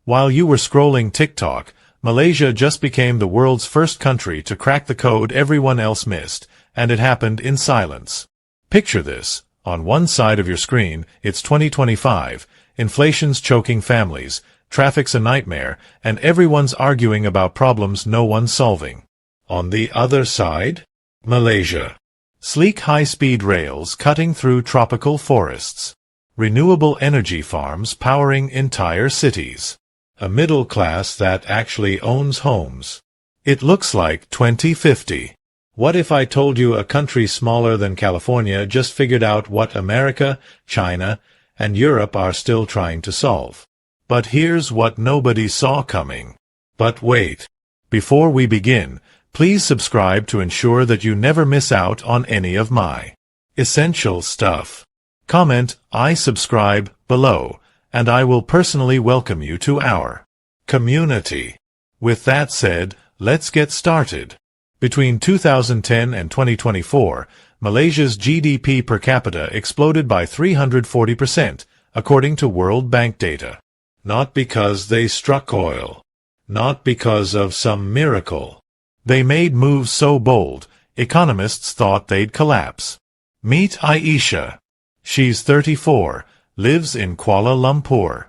While you were scrolling TikTok, Malaysia just became the world's first country to crack the code everyone else missed, and it happened in silence. Picture this. On one side of your screen, it's 2025, inflation's choking families, traffic's a nightmare, and everyone's arguing about problems no one's solving. On the other side, Malaysia. Sleek high-speed rails cutting through tropical forests. Renewable energy farms powering entire cities. A middle class that actually owns homes. It looks like 2050. What if I told you a country smaller than California just figured out what America, China, and Europe are still trying to solve? But here's what nobody saw coming. But wait. Before we begin, please subscribe to ensure that you never miss out on any of my essential stuff. Comment, "I subscribe," below, and I will personally welcome you to our community. With that said, let's get started. Between 2010 and 2024, Malaysia's GDP per capita exploded by 340%, according to World Bank data. Not because they struck oil. Not because of some miracle. They made moves so bold, economists thought they'd collapse. Meet Aisha. She's 34, lives in Kuala Lumpur.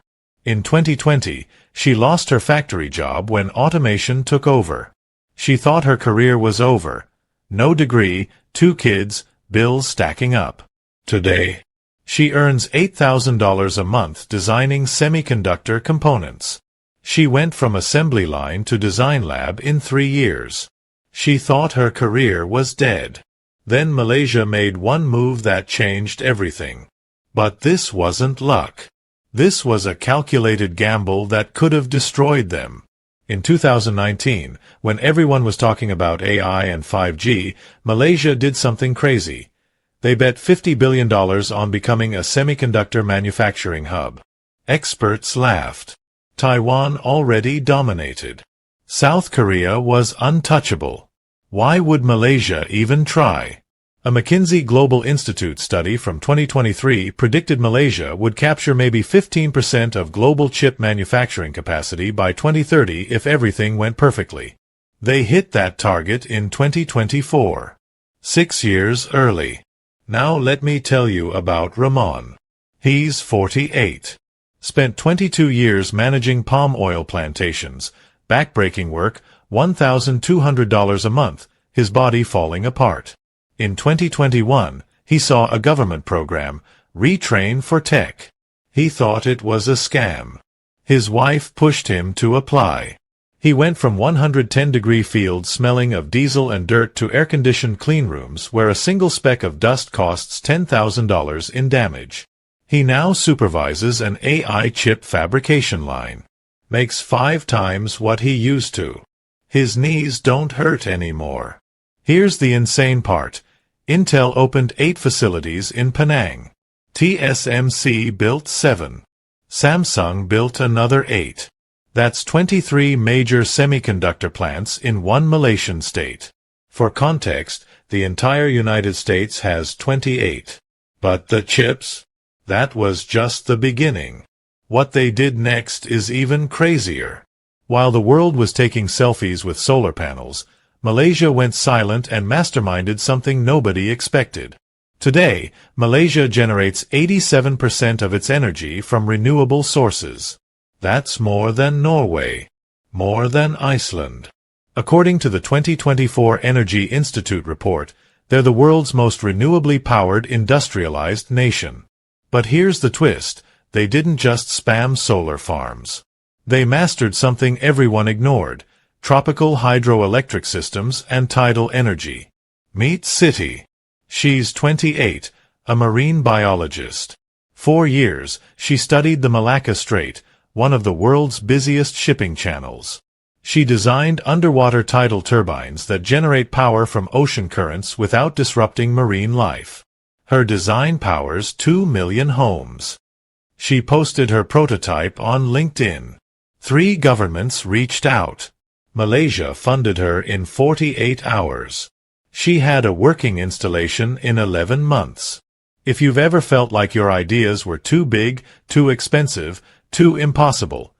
In 2020, she lost her factory job when automation took over. She thought her career was over. No degree, 2 kids, bills stacking up. Today, she earns $8,000 a month designing semiconductor components. She went from assembly line to design lab in 3 years. She thought her career was dead. Then Malaysia made one move that changed everything. But this wasn't luck. This was a calculated gamble that could have destroyed them. In 2019, when everyone was talking about AI and 5G, Malaysia did something crazy. They bet $50 billion on becoming a semiconductor manufacturing hub. Experts laughed. Taiwan already dominated. South Korea was untouchable. Why would Malaysia even try? A McKinsey Global Institute study from 2023 predicted Malaysia would capture maybe 15% of global chip manufacturing capacity by 2030 if everything went perfectly. They hit that target in 2024. 6 years early. Now let me tell you about Rahman. He's 48. Spent 22 years managing palm oil plantations, backbreaking work, $1,200 a month, his body falling apart. In 2021, he saw a government program, Retrained for Tech. He thought it was a scam. His wife pushed him to apply. He went from 110-degree fields smelling of diesel and dirt to air-conditioned clean rooms where a single speck of dust costs $10,000 in damage. He now supervises an AI chip fabrication line. Makes 5 times what he used to. His knees don't hurt anymore. Here's the insane part. Intel opened 8 facilities in Penang. TSMC built 7. Samsung built another 8. That's 23 major semiconductor plants in one Malaysian state. For context, the entire United States has 28. But the chips? That was just the beginning. What they did next is even crazier. While the world was taking selfies with solar panels, Malaysia went silent and masterminded something nobody expected. Today, Malaysia generates 87% of its energy from renewable sources. That's more than Norway. More than Iceland. According to the 2024 Energy Institute report, they're the world's most renewably powered industrialized nation. But here's the twist. They didn't just spam solar farms. They mastered something everyone ignored. Tropical hydroelectric systems and tidal energy. Meet City. She's 28, a marine biologist. 4 years, she studied the Malacca Strait, one of the world's busiest shipping channels. She designed underwater tidal turbines that generate power from ocean currents without disrupting marine life. Her design powers 2 million homes. She posted her prototype on LinkedIn. 3 governments reached out. Malaysia funded her in 48 hours. She had a working installation in 11 months. If you've ever felt like your ideas were too big, too expensive, too impossible,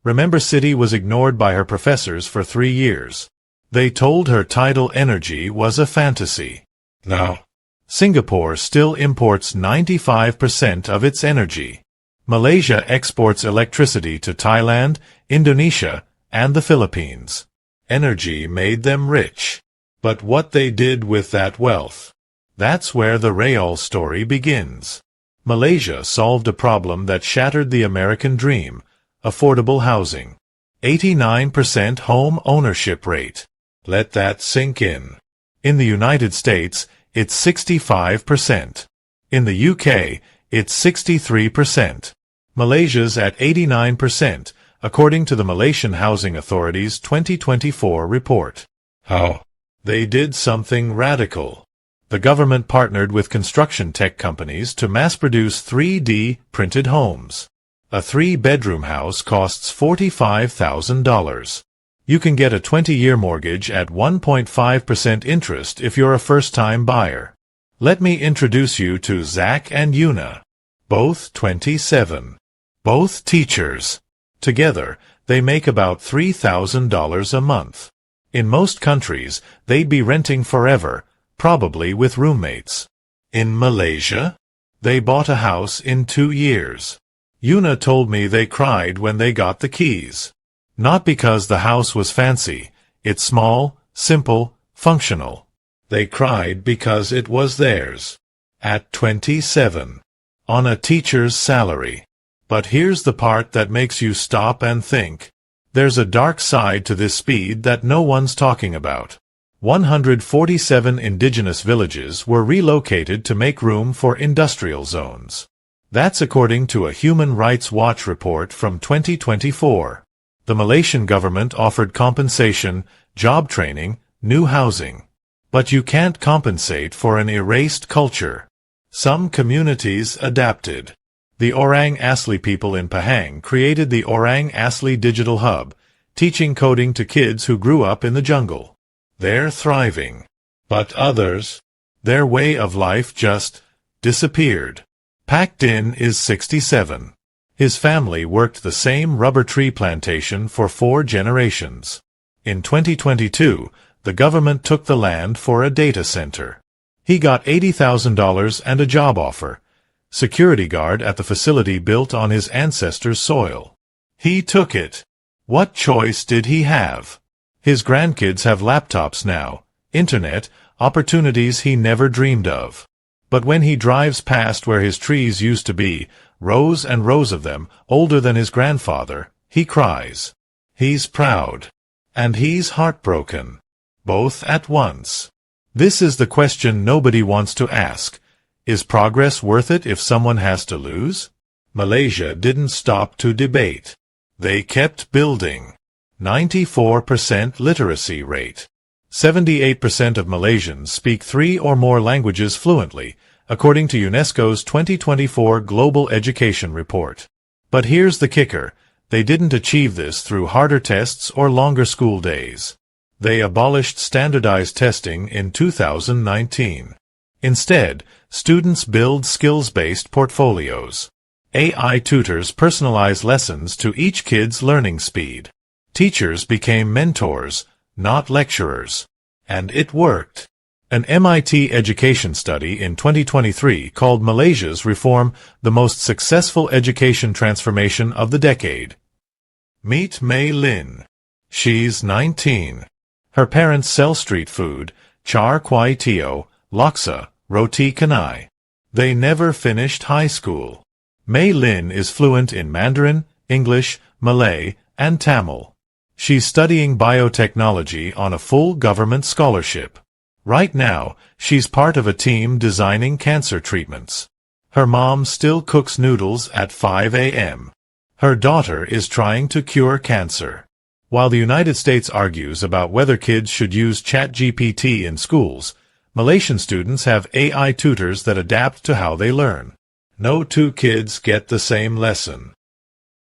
Remember City was ignored by her professors for 3 years. They told her tidal energy was a fantasy. Now, Singapore still imports 95% of its energy. Malaysia exports electricity to Thailand, Indonesia, and the Philippines. Energy made them rich. But what they did with that wealth? That's where the Real story begins. Malaysia solved a problem that shattered the American dream: affordable housing. 89% home ownership rate. Let that sink in. In the United States, it's 65%. In the UK, it's 63%. Malaysia's at 89%, according to the Malaysian Housing Authority's 2024 report. How? They did something radical. The government partnered with construction tech companies to mass-produce 3D printed homes. A 3-bedroom house costs $45,000. You can get a 20-year mortgage at 1.5% interest if you're a first-time buyer. Let me introduce you to Zach and Yuna. Both 27. Both teachers. Together, they make about $3,000 a month. In most countries, they'd be renting forever, probably with roommates. In Malaysia, they bought a house in 2 years. Yuna told me they cried when they got the keys. Not because the house was fancy. It's small, simple, functional. They cried because it was theirs. At 27. On a teacher's salary. But here's the part that makes you stop and think. There's a dark side to this speed that no one's talking about. 147 indigenous villages were relocated to make room for industrial zones. That's according to a Human Rights Watch report from 2024. The Malaysian government offered compensation, job training, new housing. But you can't compensate for an erased culture. Some communities adapted. The Orang Asli people in Pahang created the Orang Asli Digital Hub, teaching coding to kids who grew up in the jungle. They're thriving. But others, their way of life just disappeared. Pak Din is 67. His family worked the same rubber tree plantation for 4 generations. In 2022, the government took the land for a data center. He got $80,000 and a job offer. Security guard at the facility built on his ancestors' soil. He took it. What choice did he have? His grandkids have laptops now, internet, opportunities he never dreamed of. But when he drives past where his trees used to be, rows and rows of them, older than his grandfather, he cries. He's proud. And he's heartbroken. Both at once. This is the question nobody wants to ask. Is progress worth it if someone has to lose? Malaysia didn't stop to debate. They kept building. 94% literacy rate. 78% of Malaysians speak 3 or more languages fluently, according to UNESCO's 2024 Global Education Report. But here's the kicker. They didn't achieve this through harder tests or longer school days. They abolished standardized testing in 2019. Instead, students build skills-based portfolios. AI tutors personalize lessons to each kid's learning speed. Teachers became mentors, not lecturers. And it worked. An MIT education study in 2023 called Malaysia's reform the most successful education transformation of the decade. Meet Mei Lin. She's 19. Her parents sell street food, char kway teow, laksa, roti canai. They never finished high school. Mei Lin is fluent in Mandarin, English, Malay, and Tamil. She's studying biotechnology on a full government scholarship. Right now, she's part of a team designing cancer treatments. Her mom still cooks noodles at 5 a.m. Her daughter is trying to cure cancer. While the United States argues about whether kids should use ChatGPT in schools, Malaysian students have AI tutors that adapt to how they learn. No 2 kids get the same lesson.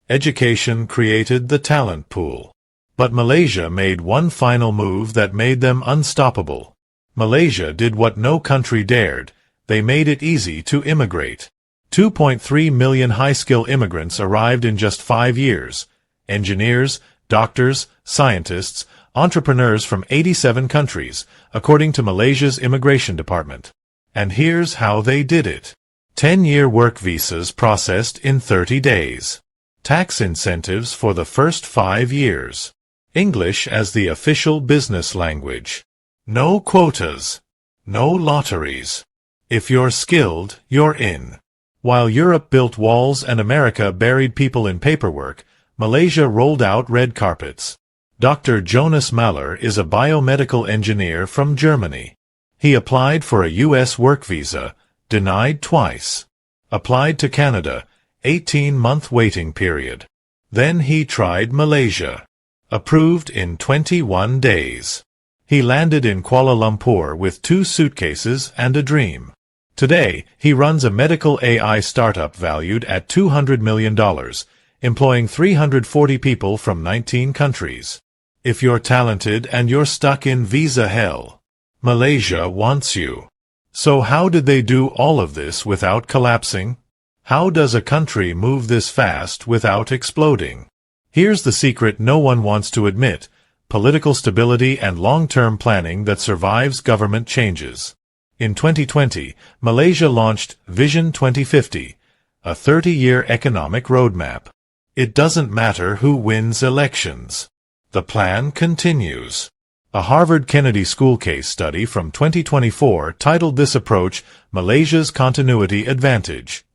Education created the talent pool. But Malaysia made one final move that made them unstoppable. Malaysia did what no country dared. They made it easy to immigrate. 2.3 million high-skill immigrants arrived in just 5 years. engineers, doctors, scientists, entrepreneurs from 87 countries, according to Malaysia's immigration department. And here's how they did it. 10-year work visas processed in 30 days. Tax incentives for the first 5 years. English as the official business language. No quotas. No lotteries. If you're skilled, you're in. While Europe built walls and America buried people in paperwork, Malaysia rolled out red carpets. Dr. Jonas Mahler is a biomedical engineer from Germany. He applied for a U.S. work visa, denied twice. Applied to Canada, 18-month waiting period. Then he tried Malaysia. Approved in 21 days. He landed in Kuala Lumpur with 2 suitcases and a dream. Today, he runs a medical AI startup valued at $200 million, employing 340 people from 19 countries. If you're talented and you're stuck in visa hell, Malaysia wants you. So how did they do all of this without collapsing? How does a country move this fast without exploding? Here's the secret no one wants to admit: political stability and long-term planning that survives government changes. In 2020, Malaysia launched Vision 2050, a 30-year economic roadmap. It doesn't matter who wins elections. The plan continues. A Harvard Kennedy School case study from 2024 titled this approach Malaysia's Continuity Advantage.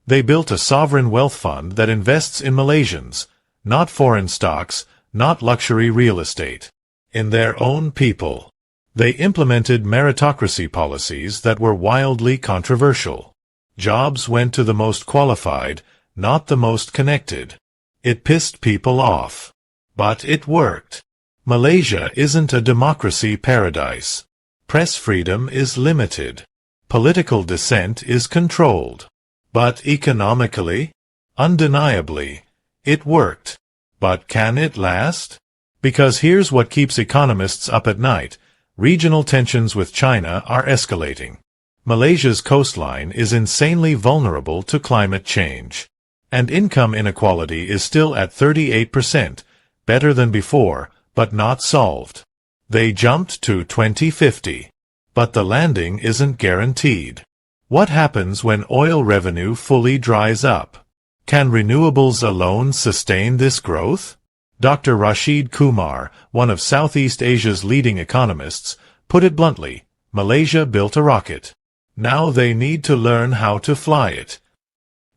They built a sovereign wealth fund that invests in Malaysians, not foreign stocks, not luxury real estate, in their own people. They implemented meritocracy policies that were wildly controversial. Jobs went to the most qualified, not the most connected. It pissed people off. But it worked. Malaysia isn't a democracy paradise. Press freedom is limited. Political dissent is controlled. But economically, undeniably, it worked. But can it last? Because here's what keeps economists up at night. Regional tensions with China are escalating. Malaysia's coastline is insanely vulnerable to climate change. And income inequality is still at 38%, better than before, but not solved. They jumped to 2050. But the landing isn't guaranteed. What happens when oil revenue fully dries up? Can renewables alone sustain this growth? Dr. Rashid Kumar, one of Southeast Asia's leading economists, put it bluntly: Malaysia built a rocket. Now they need to learn how to fly it.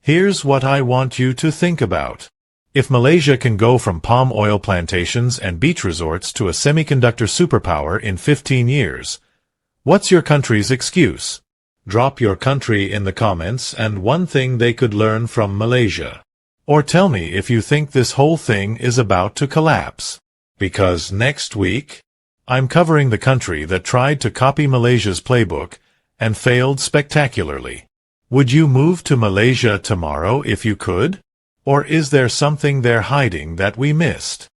Here's what I want you to think about. If Malaysia can go from palm oil plantations and beach resorts to a semiconductor superpower in 15 years, what's your country's excuse? Drop your country in the comments and one thing they could learn from Malaysia. Or tell me if you think this whole thing is about to collapse. Because next week, I'm covering the country that tried to copy Malaysia's playbook and failed spectacularly. Would you move to Malaysia tomorrow if you could? Or is there something they're hiding that we missed?